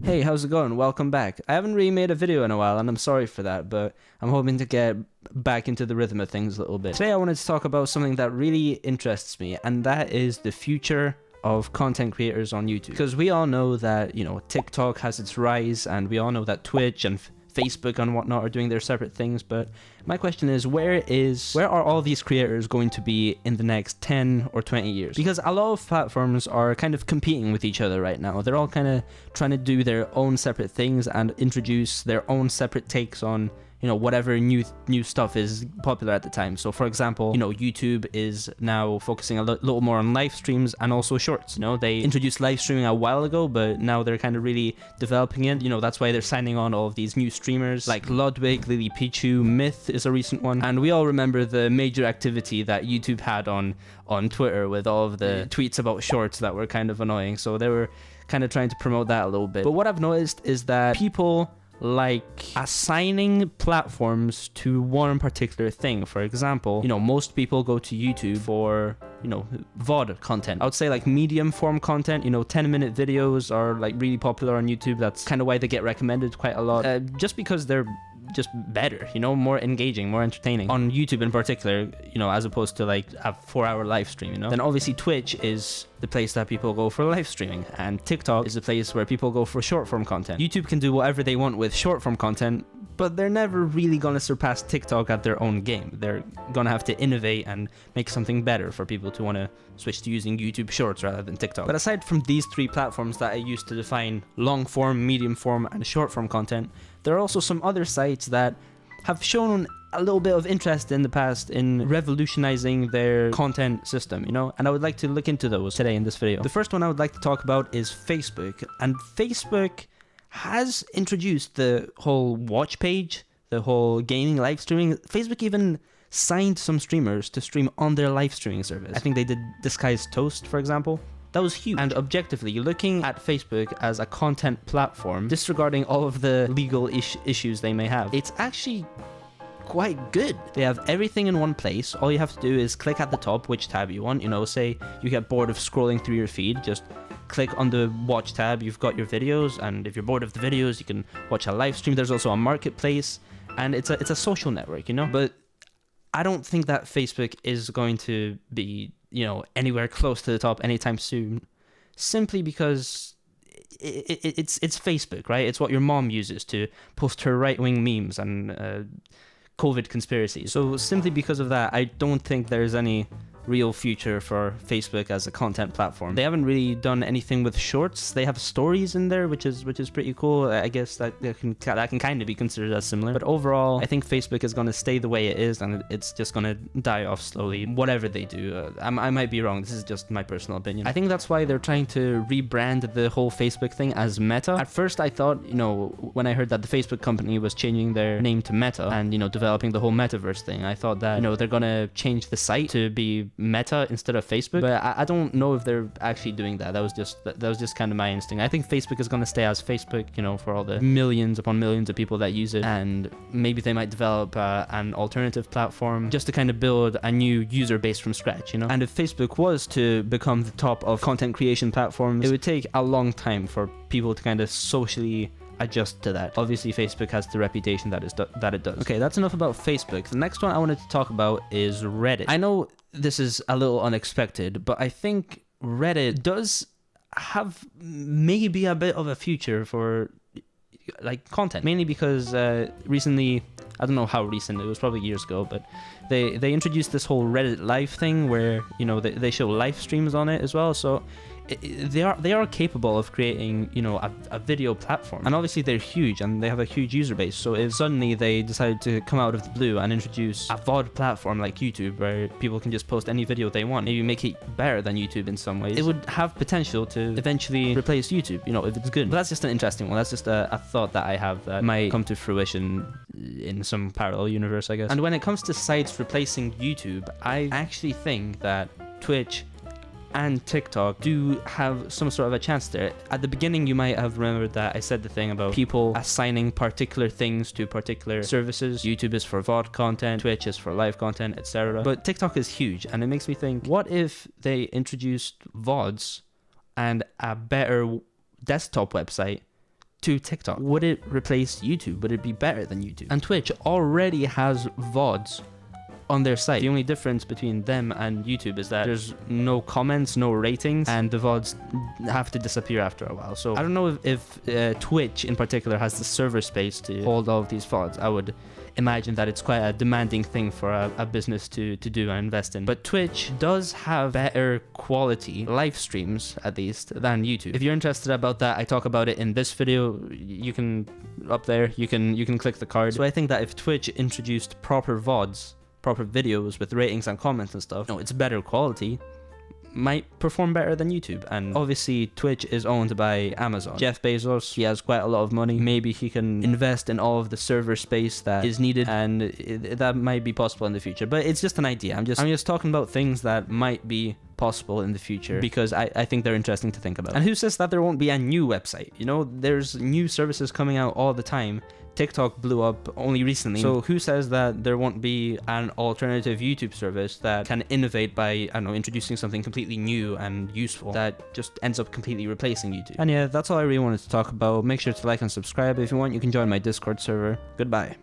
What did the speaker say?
Hey, how's it going? Welcome back. I haven't really made a video in a while, and I'm sorry for that, but I'm hoping to get back into the rhythm of things a little bit. Today I wanted to talk about something that really interests me, and that is the future of content creators on YouTube. Because we all know that, TikTok has its rise, and we all know that Twitch and Facebook and whatnot are doing their separate things, but my question is, where are all these creators going to be in the next 10 or 20 years? Because a lot of platforms are kind of competing with each other right now. They're all kind of trying to do their own separate things and introduce their own separate takes on whatever new stuff is popular at the time. So for example, YouTube is now focusing a little more on live streams and also shorts. They introduced live streaming a while ago, but now they're kind of really developing it. That's why they're signing on all of these new streamers like Ludwig, Lily Pichu, Myth is a recent one. And we all remember the major activity that YouTube had on Twitter with all of the tweets about shorts that were kind of annoying. So they were kind of trying to promote that a little bit. But what I've noticed is that people like assigning platforms to one particular thing. For example, most people go to YouTube for VOD content. I would say like medium form content. 10-minute videos are like really popular on YouTube. That's kind of why they get recommended quite a lot, just because they're just better, more engaging, more entertaining on YouTube in particular, as opposed to like a 4-hour live stream. Then obviously Twitch is the place that people go for live streaming, and TikTok is the place where people go for short form content. YouTube can do whatever they want with short form content, but they're never really gonna surpass TikTok at their own game. They're gonna have to innovate and make something better for people to want to switch to using YouTube Shorts rather than TikTok. But aside from these three platforms that I use to define long form, medium form, and short form content, there are also some other sites that have shown a little bit of interest in the past in revolutionizing their content system, and I would like to look into those today in this video. The first one I would like to talk about is Facebook, and Facebook has introduced the whole watch page, the whole gaming live streaming. Facebook even signed some streamers to stream on their live streaming service. I think they did Disguised Toast, for example. That was huge. And objectively, looking at Facebook as a content platform, disregarding all of the legal issues they may have, it's actually quite good. They have everything in one place. All you have to do is click at the top which tab you want. Say you get bored of scrolling through your feed, just click on the watch tab, you've got your videos, and if you're bored of the videos, you can watch a live stream. There's also a marketplace, and it's a social network, But I don't think that Facebook is going to be, anywhere close to the top anytime soon, simply because it's Facebook, right? It's what your mom uses to post her right-wing memes and COVID conspiracies. So simply because of that, I don't think there's any real future for Facebook as a content platform. They haven't really done anything with shorts. They have stories in there, which is pretty cool. I guess that can kind of be considered as similar. But overall, I think Facebook is going to stay the way it is, and it's just going to die off slowly, whatever they do. I might be wrong. This is just my personal opinion. I think that's why they're trying to rebrand the whole Facebook thing as Meta. At first, I thought, when I heard that the Facebook company was changing their name to Meta and, developing the whole metaverse thing, I thought that, they're going to change the site to be Meta instead of Facebook, but I don't know if they're actually doing that. That was just kind of my instinct. I think Facebook is going to stay as Facebook, for all the millions upon millions of people that use it, and maybe they might develop an alternative platform just to kind of build a new user base from scratch, And if Facebook was to become the top of content creation platforms, it would take a long time for people to kind of socially adjust to that. Obviously, Facebook has the reputation that it does. Okay, that's enough about Facebook. The next one I wanted to talk about is Reddit. I know this is a little unexpected, but I think Reddit does have maybe a bit of a future for like content, mainly because recently, I don't know how recent, it was probably years ago, but they introduced this whole Reddit live thing where they show live streams on it as well. So they are capable of creating a video platform, and obviously they're huge and they have a huge user base. So if suddenly they decided to come out of the blue and introduce a VOD platform like YouTube where people can just post any video they want, maybe make it better than YouTube in some ways, it would have potential to eventually replace YouTube, if it's good. But that's just an interesting one. That's just a thought that I have that might come to fruition in some parallel universe, I guess. And when it comes to sites replacing YouTube, I actually think that Twitch and TikTok do have some sort of a chance there. At the beginning, you might have remembered that I said the thing about people assigning particular things to particular services. YouTube is for VOD content, Twitch is for live content, etc. But TikTok is huge, and it makes me think, what if they introduced VODs and a better desktop website to TikTok? Would it replace YouTube? Would it be better than YouTube? And Twitch already has VODs on their site. The only difference between them and YouTube is that there's no comments, no ratings, and the VODs have to disappear after a while. So I don't know if Twitch in particular has the server space to hold all of these VODs. I would imagine that it's quite a demanding thing for a business to do and invest in. But Twitch does have better quality live streams, at least, than YouTube. If you're interested about that, I talk about it in this video. You can, up there, you can click the card. So I think that if Twitch introduced proper VODs, proper videos with ratings and comments and stuff, it's better quality, might perform better than YouTube. And obviously Twitch is owned by Amazon. Jeff Bezos, he has quite a lot of money. Maybe he can invest in all of the server space that is needed, and that might be possible in the future. But it's just an idea. I'm just talking about things that might be possible in the future because I think they're interesting to think about. And who says that there won't be a new website? There's new services coming out all the time. TikTok blew up only recently, so who says that there won't be an alternative YouTube service that can innovate by, I don't know, introducing something completely new and useful that just ends up completely replacing YouTube? And yeah, that's all I really wanted to talk about. Make sure to like and subscribe. If you want, you can join my Discord server. Goodbye.